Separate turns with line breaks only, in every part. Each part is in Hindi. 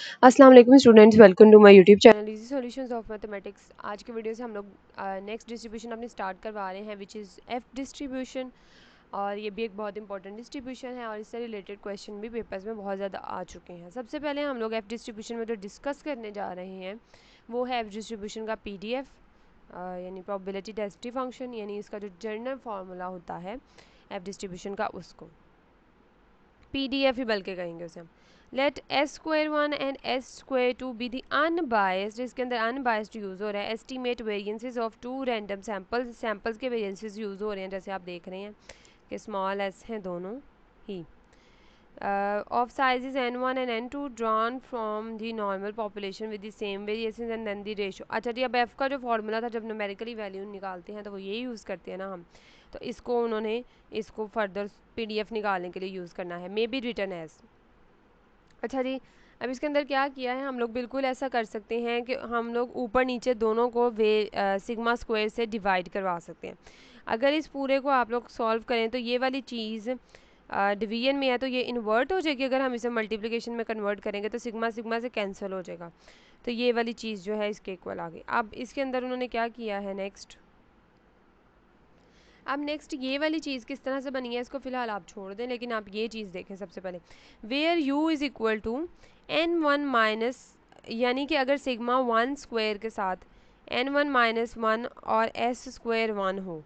अस्सलाम वालेकुम students, welcome to my YouTube channel easy solutions of mathematics. आज के वीडियो से हम लोग नेक्स्ट डिस्ट्रीब्यूशन अपनी स्टार्ट करवा रहे हैं विच इज़ एफ डिस्ट्रीब्यूशन। और ये भी एक बहुत इंपॉर्टेंट डिस्ट्रीब्यूशन है और इससे रिलेटेड क्वेश्चन भी पेपर्स में बहुत ज़्यादा आ चुके हैं। सबसे पहले हम लोग एफ डिस्ट्रीब्यूशन में जो डिस्कस करने जा रहे हैं वो है एफ डिस्ट्रीब्यूशन का PDF, यानी प्रोबेबिलिटी डेंसिटी फंक्शन, यानी इसका जो जनरल फार्मूला होता है एफ डिस्ट्रीब्यूशन का, उसको PDF ही बल्कि कहेंगे उसे हम। Let S²1 and S²2 be the unbiased, इसके अंदर अनबायस्ड यूज़ हो रहा है। Estimate variances of two random samples के वेरिएंसेस यूज़ हो रहे हैं, जैसे आप देख रहे हैं कि स्मॉल s हैं दोनों ही। Of sizes n1 and n2 drawn from the normal population with the same variations and then the ratio। अच्छा जी, अब f का जो फॉर्मूला था जब न्यूमेरिकली वैल्यू निकालते हैं तो वो ये यूज़ करते हैं ना हम, तो इसको उन्होंने इसको फर्दर PDF निकालने के लिए यूज़ करना है। May be written as. अच्छा जी, अब इसके अंदर क्या किया है, हम लोग बिल्कुल ऐसा कर सकते हैं कि हम लोग ऊपर नीचे दोनों को सिग्मा स्क्वायर से डिवाइड करवा सकते हैं। अगर इस पूरे को आप लोग सॉल्व करें तो ये वाली चीज़ डिवीजन में है तो ये इन्वर्ट हो जाएगी। अगर हम इसे मल्टीप्लिकेशन में कन्वर्ट करेंगे तो सिग्मा सिग्मा से कैंसिल हो जाएगा, तो ये वाली चीज़ जो है इसके इक्वल आ गई। अब इसके अंदर उन्होंने क्या किया है नेक्स्ट, अब नेक्स्ट ये वाली चीज़ किस तरह से बनी है इसको फ़िलहाल आप छोड़ दें, लेकिन आप ये चीज़ देखें सबसे पहले। Where u is equal to n1 minus, यानी कि अगर सिग्मा 1 स्क्वायर के साथ n1 माइनस 1 और s²1 हो,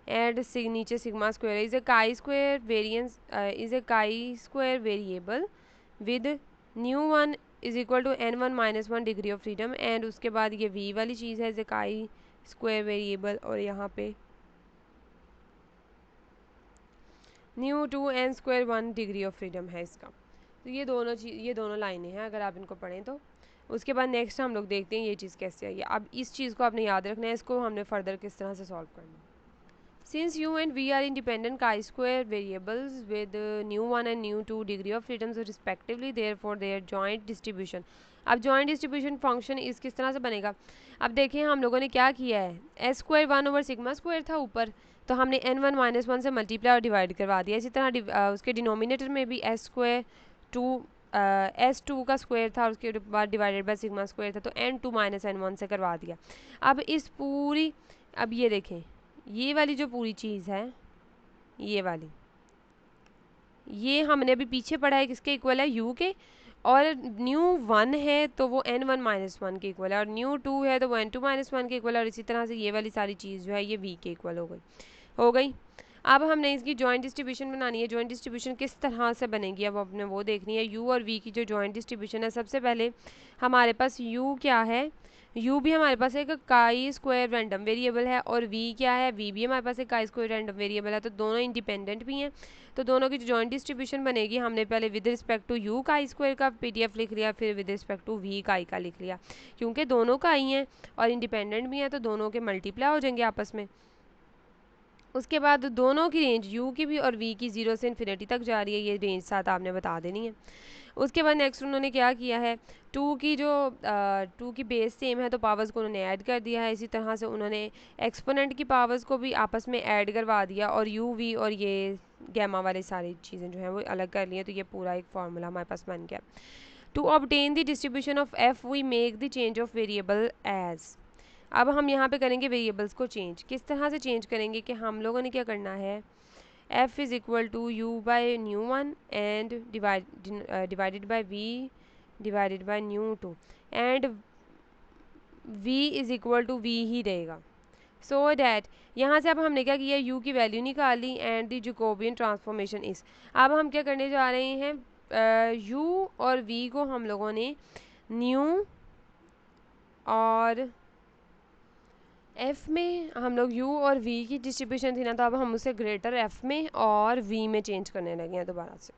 एड नीचे sigma square is a chi square variance is a chi square variable with nu one is equal to n1 minus 1 degree of freedom, and उसके बाद ये v वाली चीज़ है is a chi square variable, और यहाँ पे nu two n²1 degree of freedom है इसका। तो ये दोनों लाइनें हैं अगर आप इनको पढ़ें तो। उसके बाद नेक्स्ट हम लोग देखते हैं ये चीज़ कैसे आई है। अब इस चीज़ को आपने याद रखना है, इसको हमने फर्दर किस तरह से सॉल्व करना है। Since u and v are independent chi-square variables with nu 1 and nu 2 degree of freedom respectively, therefore their joint distribution। अब joint distribution function इस किस तरह से बनेगा, अब देखिए हम लोगों ने क्या किया है, s²1 ओवर सिग्मा स्क्वायर था ऊपर, तो हमने n1 माइनस 1 से मल्टीप्लाई और डिवाइड करवा दिया। इसी तरह उसके डिनोमिनेटर में भी s2 का स्क्वायर था और उसके बाद डिवाइडेड बाय सिग्मा स्क्वायर था, तो n2 माइनस n1 से करवा दिया। अब इस पूरी, अब ये देखें ये वाली जो पूरी चीज़ है, ये वाली, ये हमने अभी पीछे पढ़ा है किसके इक्वल है, u के, और न्यू 1 है तो वो n1 माइनस 1 के इक्वल है, और न्यू 2 है तो वो n2 माइनस 1 के इक्वल है, और इसी तरह से ये वाली सारी चीज़ जो है ये v के इक्वल हो गई। अब हमने इसकी जॉइंट डिस्ट्रीब्यूशन बनानी है। जॉइंट डिस्ट्रीब्यूशन किस तरह से बनेगी अब अपने वो देखनी है। u और v की जो जॉइंट डिस्ट्रीब्यूशन है, सबसे पहले हमारे पास u क्या है, u भी हमारे पास एक काई स्क्वायर रैंडम वेरिएबल है, और v क्या है, v भी हमारे पास एक काई स्क्वायर रैंडम वेरिएबल है, तो दोनों इंडिपेंडेंट भी हैं। तो दोनों की जो जॉइंट डिस्ट्रीब्यूशन बनेगी, हमने पहले with respect to u chi square का PDF लिख लिया, फिर विद रिस्पेक्ट टू v काई का लिख लिया, क्योंकि दोनों का ही हैं और इंडिपेंडेंट भी हैं तो दोनों के मल्टीप्लाई हो जाएंगे आपस में। उसके बाद दोनों की रेंज u की भी और v की 0 से इन्फिनिटी तक जा रही है, ये रेंज साथ आपने बता देनी है। उसके बाद नेक्स्ट उन्होंने क्या किया है, 2 की बेस सेम है तो पावर्स को उन्होंने ऐड कर दिया है। इसी तरह से उन्होंने एक्सपोनेंट की पावर्स को भी आपस में ऐड करवा दिया, और u v और ये गैमा वाली सारी चीज़ें जो हैं वो अलग कर ली हैं, तो ये पूरा एक फार्मूला हमारे पास बन गया। To obtain the distribution of f we make the change of variable as. अब हम यहाँ पे करेंगे वेरिएबल्स को चेंज। किस तरह से चेंज करेंगे कि हम लोगों ने क्या करना है, f is equal to u by nu 1 and divided by v divided by nu 2, and v is equal to v ही रहेगा। सो डैट यहाँ से अब हमने क्या किया, u की वैल्यू निकाली एंड द जैकोबियन ट्रांसफॉर्मेशन इस। अब हम क्या करने जा रहे हैं, u और v को हम लोगों ने न्यू और f में हम लोग u और v की डिस्ट्रीब्यूशन थी ना, तो अब हम उसे ग्रेटर f में और v में चेंज करने लगे हैं दोबारा से।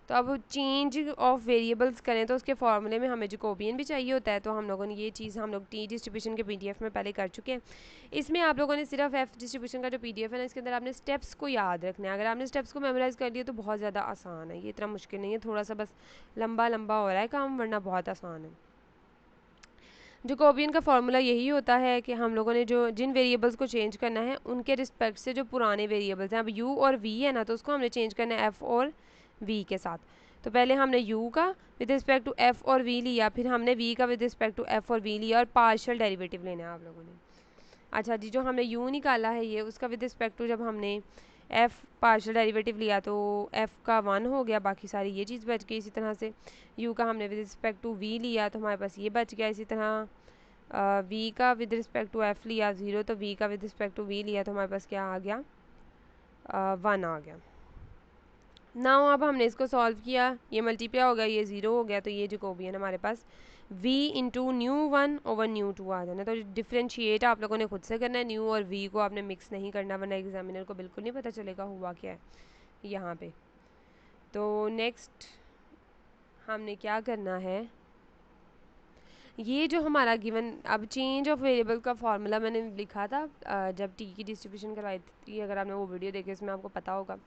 तो अब चेंज ऑफ वेरिएबल्स करें तो उसके फॉर्मूले में हमें जैकोबियन भी चाहिए होता है, तो हम लोगों ने ये चीज़ हम लोग टी डिस्ट्रीब्यूशन के PDF में पहले कर चुके हैं। इसमें आप लोगों ने सिर्फ f डिस्ट्रीब्यूशन का जो PDF है ना, इसके अंदर आपने स्टेप्स को याद रखना है। अगर आपने स्टेप्स को मेमोराइज कर लिया तो बहुत ज़्यादा आसान है, ये इतना मुश्किल नहीं है, थोड़ा सा बस लंबा लंबा हो रहा है काम, वरना बहुत आसान है। जैकोबियन का फार्मूला यही होता है कि हम लोगों ने जो जिन वेरिएबल्स को चेंज करना है उनके रिस्पेक्ट से जो पुराने वेरिएबल्स हैं, अब u और v है ना, तो उसको हमने चेंज करना है f और v के साथ। तो पहले हमने u का विद रिस्पेक्ट टू f और v लिया, फिर हमने v का विद रिस्पेक्ट टू f और v लिया और पार्शियल डेरिवेटिव लेना है आप लोगों ने। अच्छा जी, जो हमने u निकाला है ये उसका विद रिस्पेक्ट टू जब हमने f पार्शियल डेरिवेटिव लिया तो f का 1 हो गया, बाकी सारी ये चीज़ बच गई। इसी तरह से u का हमने विद रिस्पेक्ट टू v लिया तो हमारे पास ये बच गया। इसी तरह v का विद रिस्पेक्ट टू f लिया 0, तो v का विद रिस्पेक्ट टू v लिया तो हमारे पास क्या आ गया, 1 आ गया। नाउ अब हमने इसको सॉल्व किया, ये मल्टीप्लाई हो गया, ये 0 हो गया, तो ये जैकोबियन हमारे पास v into new 1 over new 2 आ जाना। तो डिफ्रेंशिएट आप लोगों ने खुद से करना है, न्यू और v को आपने मिक्स नहीं करना वरना एग्जामिनर को बिल्कुल नहीं पता चलेगा हुआ क्या है यहाँ पे। तो नेक्स्ट हमने क्या करना है, ये जो हमारा गिवन अब चेंज ऑफ वेरिएबल का फॉर्मूला मैंने लिखा था जब टी की डिस्ट्रीब्यूशन करवाई थी, अगर आपने वो वीडियो देखी उसमें आपको पता होगा।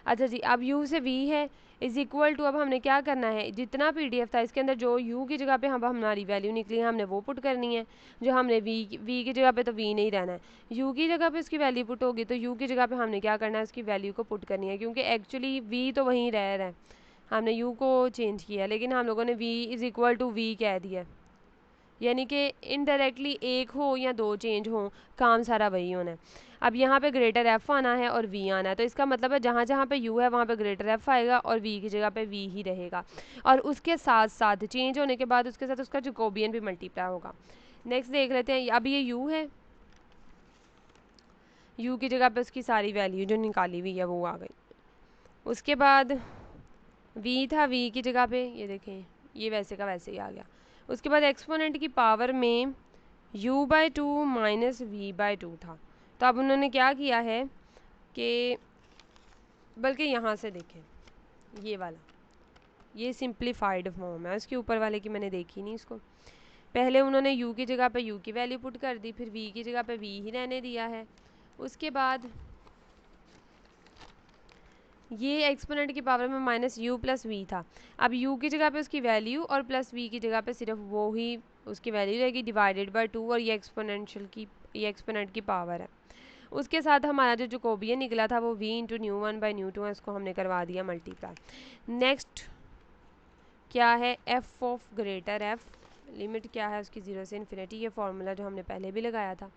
अच्छा जी, अब u से v है इज़ इक्वल टू, अब हमने क्या करना है, जितना pdf था इसके अंदर जो u की जगह पे हम हमारी वैल्यू निकली है हमने वो पुट करनी है। जो हमने v की जगह पे तो v नहीं रहना है, u की जगह पे उसकी वैल्यू पुट होगी, तो u की जगह पे हमने क्या करना है, उसकी वैल्यू को पुट करनी है, क्योंकि एक्चुअली v तो वहीं रह रहा है, हमने u को चेंज किया लेकिन हम लोगों ने v is equal to v कह दिया, यानी कि इनडायरेक्टली एक हो या दो चेंज हो, काम सारा वही होना है। अब यहाँ पे ग्रेटर एफ आना है और वी आना है, तो इसका मतलब है जहाँ जहाँ पे यू है वहाँ पे ग्रेटर एफ आएगा और वी की जगह पे वी ही रहेगा, और उसके साथ साथ चेंज होने के बाद उसके साथ उसका जैकोबियन भी मल्टीप्लाई होगा। नेक्स्ट देख लेते हैं, अब ये यू है, यू की जगह पे उसकी सारी वैल्यू जो निकाली हुई है वो आ गई। उसके बाद वी था, वी की जगह पे ये देखें ये वैसे का वैसे ही आ गया। उसके बाद एक्सपोनेंट की पावर में u/2 माइनस v/2 था, तो अब उन्होंने क्या किया है कि बल्कि यहाँ से देखें ये वाला, ये सिंप्लीफाइड फॉर्म है, उसके ऊपर वाले की मैंने देखी नहीं इसको। पहले उन्होंने u की जगह पे u की वैल्यू पुट कर दी, फिर v की जगह पे v ही रहने दिया है। उसके बाद ये एक्सपोनेंट की पावर में माइनस u प्लस वी था, अब u की जगह पे उसकी वैल्यू और प्लस v की जगह पे सिर्फ वो ही उसकी वैल्यू रहेगी डिवाइडेड बाय 2, और ये एक्सपोनेंट की पावर है। उसके साथ हमारा जो जैकोबियन निकला था वो v into new 1 by nu 2 है, इसको हमने करवा दिया मल्टीप्लाई। नेक्स्ट क्या है, f of greater f, limit क्या है उसकी 0 से इन्फिनिटी, ये फार्मूला जो हमने पहले भी लगाया था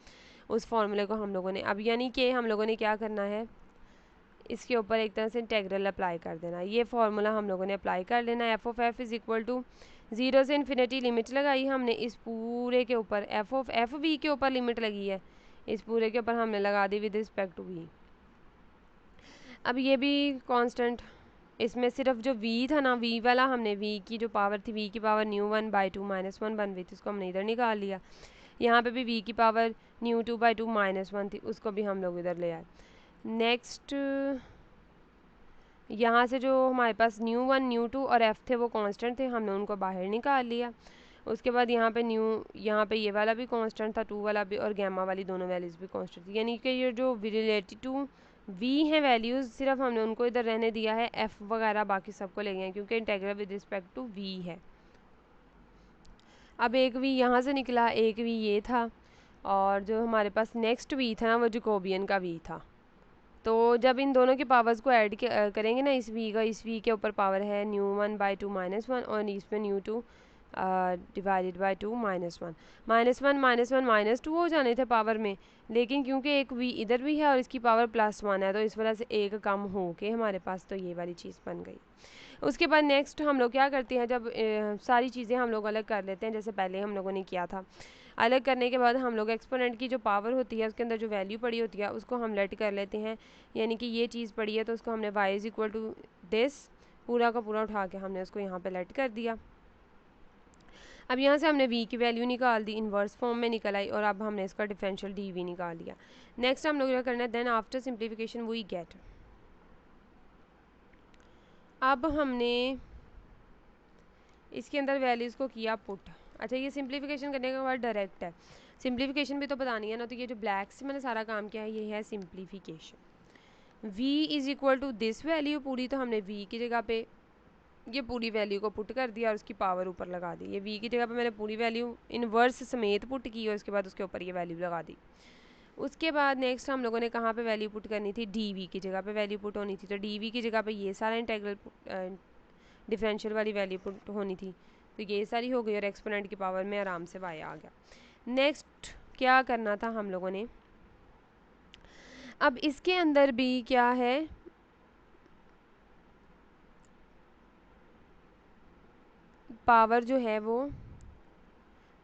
उस फार्मूले को हम लोगों ने अब यानी कि हम लोगों ने क्या करना है, इसके ऊपर एक तरह से इंटेग्रल अप्लाई कर देना। ये फार्मूला हम लोगों ने अप्लाई कर लेना है, F of F is equal to 0 से इन्फिनिटी लिमिट लगाई हमने इस पूरे के ऊपर, एफ ऑफ एफ वी के ऊपर लिमिट लगी है, इस पूरे के ऊपर हमने लगा दी विद रिस्पेक्ट टू वी। अब ये भी कांस्टेंट, इसमें सिर्फ जो v था ना, v वाला हमने v की जो पावर थी, v की पावर न्यू 1 बाई 2 माइनस 1 बन गई थी, उसको हमने इधर निकाल लिया। यहाँ पे भी v की पावर न्यू 2 बाई 2 माइनस 1 थी, उसको भी हम लोग इधर ले आए। नेक्स्ट यहाँ से जो हमारे पास न्यू 1 न्यू 2 और f थे वो कांस्टेंट थे, हमने उनको बाहर निकाल लिया। उसके बाद यहाँ पे ये वाला भी कांस्टेंट था, 2 वाला भी, और गैमा वाली दोनों वैल्यूज़ भी कांस्टेंट थी, यानी कि ये जो रिलेटेड टू v हैं वैल्यूज़ सिर्फ हमने उनको इधर रहने दिया है, f वगैरह बाकी सबको ले गए हैं क्योंकि integral with respect to v है। अब एक v यहाँ से निकला, एक v ये था, और जो हमारे पास नेक्स्ट v था ना वो जैकोबियन का v था। तो जब इन दोनों के पावर्स को ऐड करेंगे ना, इस v के ऊपर पावर है न्यू 1 बाई 2 माइनस 1 और इसमें new 2 divided by 2 minus 1 minus 2 हो जाने थे पावर में, लेकिन क्योंकि एक v इधर भी है और इसकी पावर प्लस 1 है तो इस वजह से एक कम हो के हमारे पास तो ये वाली चीज़ बन गई। उसके बाद नेक्स्ट हम लोग क्या करते हैं, जब सारी चीज़ें हम लोग अलग कर लेते हैं जैसे पहले हम लोगों ने किया था, अलग करने के बाद हम लोग एक्सपोनेंट की जो पावर होती है उसके अंदर जो वैल्यू पड़ी होती है उसको हम लेट कर लेते हैं, यानी कि ये चीज़ पड़ी है तो उसको हमने y is equal to this पूरा का पूरा उठा के हमने उसको यहाँ पे लेट कर दिया। अब यहाँ से हमने v की वैल्यू निकाल दी, इन्वर्स फॉर्म में निकल आई, और अब हमने इसका डिफरेंशियल dv निकाल लिया। नेक्स्ट हम लोग क्या करना है, then after simplification we get, अब हमने इसके अंदर वैल्यूज़ को किया पुट। अच्छा, ये सिंप्लीफिकेशन करने के बाद डायरेक्ट है, सिंप्लीफिकेशन भी तो बतानी है ना, तो ये जो ब्लैक से मैंने सारा काम किया है ये है simplification. v is equal to this value पूरी, तो हमने v की जगह पे ये पूरी वैल्यू को पुट कर दिया और उसकी पावर ऊपर लगा दी। ये v की जगह पे मैंने पूरी वैल्यू इनवर्स समेत पुट की और उसके बाद उसके ऊपर ये वैल्यू लगा दी। उसके बाद नेक्स्ट हम लोगों ने कहाँ पे वैल्यू पुट करनी थी, dv की जगह पे वैल्यू पुट होनी थी, तो dv की जगह पे ये सारा इंटेग्रल डिफरेंशियल वाली वैल्यू पुट होनी थी, तो ये सारी हो गई और एक्सपोनेंट की पावर में आराम से y आ गया। नेक्स्ट क्या करना था हम लोगों ने, अब इसके अंदर भी क्या है, पावर जो है वो,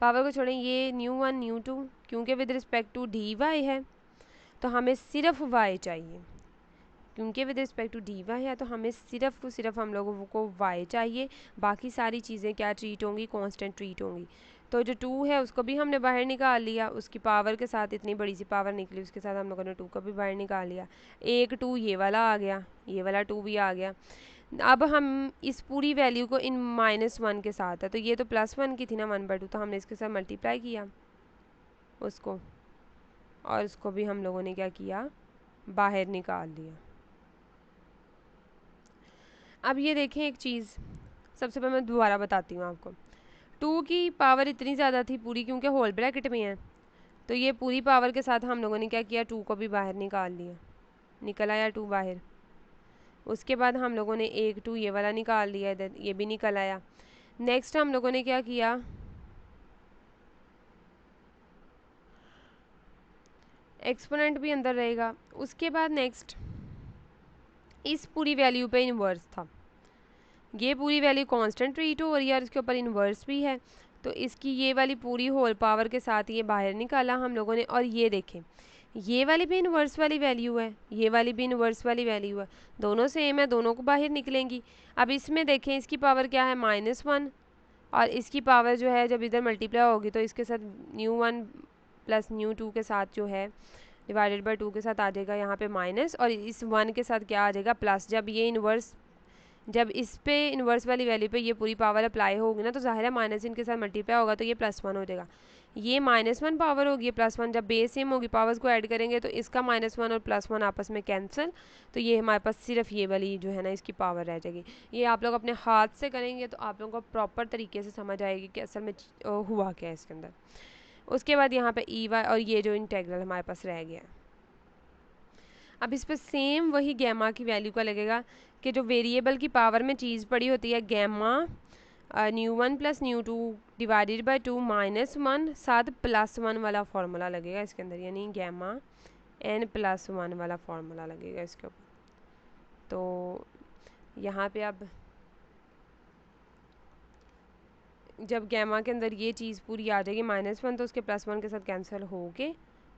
पावर को छोड़ें, ये न्यू1 न्यू2, क्योंकि विद रिस्पेक्ट टू dy है तो हमें सिर्फ y चाहिए, क्योंकि विद रिस्पेक्ट टू dy है तो हमें सिर्फ हम लोगों को y चाहिए, बाकी सारी चीज़ें क्या ट्रीट होंगी, कांस्टेंट ट्रीट होंगी। तो जो 2 है उसको भी हमने बाहर निकाल लिया, उसकी पावर के साथ इतनी बड़ी सी पावर निकली, उसके साथ हम लोगों ने 2 को भी बाहर निकाल लिया, एक 2 ये वाला आ गया, ये वाला 2 भी आ गया। अब हम इस पूरी वैल्यू को इन -1 के साथ है, तो ये तो +1 की थी ना 1/2, तो हमने इसके साथ मल्टीप्लाई किया उसको, और उसको भी हम लोगों ने क्या किया, बाहर निकाल दिया। अब ये देखें एक चीज़, सबसे पहले मैं दोबारा बताती हूँ आपको, 2 की पावर इतनी ज़्यादा थी पूरी, क्योंकि होल ब्रैकेट में है, तो ये पूरी पावर के साथ हम लोगों ने क्या किया, 2 को भी बाहर निकाल लिया, निकल आया 2 बाहर। उसके बाद हम लोगों ने एक 2 ये वाला निकाल लिया, इधर ये भी निकल आया। नेक्स्ट हम लोगों ने क्या किया, एक्सपोनेंट भी अंदर रहेगा। उसके बाद नेक्स्ट इस पूरी वैल्यू पे इन्वर्स था, ये पूरी वैल्यू कांस्टेंट ट्रीट हो रही है और इसके ऊपर इन्वर्स भी है, तो इसकी ये वाली पूरी होल पावर के साथ ये बाहर निकाला हम लोगों ने। और ये देखें, ये वाली भी इन्वर्स वाली वैल्यू है, ये वाली भी इन्वर्स वाली वैल्यू है, दोनों सेम है, दोनों को बाहर निकलेंगी। अब इसमें देखें इसकी पावर क्या है, -1, और इसकी पावर जो है जब इधर मल्टीप्लाई होगी तो इसके साथ न्यू1 प्लस न्यू2 के साथ जो है डिवाइडेड बाय 2 के साथ आ जाएगा यहाँ पे माइनस, और इस 1 के साथ क्या आ जाएगा, प्लस। जब ये इन्वर्स, जब इस पे इन्वर्स वाली वैल्यू पे ये पूरी पावर अप्लाई होगी ना, तो ज़ाहिर है माइनस इनके साथ मल्टीप्लाई होगा तो ये +1 हो जाएगा, ये -1 पावर होगी, +1, जब बेस सेम होगी पावर्स को ऐड करेंगे तो इसका -1 और +1 आपस में कैंसिल, तो ये हमारे पास सिर्फ ये वाली जो है ना इसकी पावर रह जाएगी। ये आप लोग अपने हाथ से करेंगे तो आप लोगों को प्रॉपर तरीके से समझ आएगी कि असल में हुआ क्या है इसके अंदर। उसके बाद यहाँ पे EY और ये जो इंटेग्रल हमारे पास रह गया है, अब इस पर सेम वही गैमा की वैल्यू का लगेगा कि जो वेरिएबल की पावर में चीज़ पड़ी होती है, गैमा न्यू1 प्लस न्यू2 डिवाइडेड बाय 2 -1 साथ +1 वाला फार्मूला लगेगा इसके अंदर, यानी गैमा n+1 वाला फार्मूला लगेगा इसके ऊपर। तो यहाँ पे अब जब गैमा के अंदर ये चीज़ पूरी आ जाएगी -1, तो उसके +1 के साथ कैंसिल हो के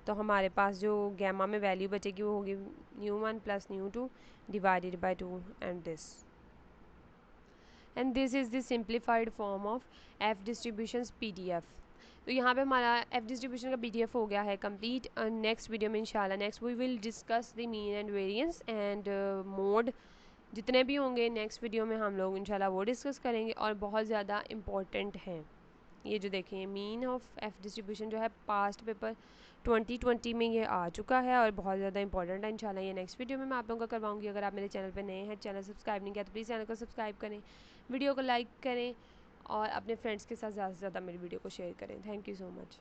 तो हमारे पास जो गैमा में वैल्यू बचेगी वो होगी न्यू1 प्लस न्यू2 divided by 2 and this is the simplified form of F distribution PDF। तो यहाँ पे हमारा एफ डिस्ट्रीब्यूशन का PDF हो गया है कंप्लीट। नेक्स्ट वीडियो में इंशाल्लाह next we will discuss the mean and variance and mode, जितने भी होंगे नेक्स्ट वीडियो में हम लोग इंशाल्लाह वो डिस्कस करेंगे, और बहुत ज़्यादा इम्पोर्टेंट हैं। ये जो देखें मीन ऑफ एफ डिस्ट्रीब्यूशन जो है पास्ट पेपर 2020 में ये आ चुका है और बहुत ज़्यादा इंपॉर्टेंट है। इंशाल्लाह ये नेक्स्ट वीडियो में मैं आप लोगों को करवाऊंगी। अगर आप मेरे चैनल पे नए हैं, चैनल सब्सक्राइब नहीं किया तो प्लीज़ चैनल को सब्सक्राइब करें, वीडियो को लाइक करें और अपने फ्रेंड्स के साथ ज़्यादा से ज़्यादा मेरी वीडियो को शेयर करें। Thank you so much.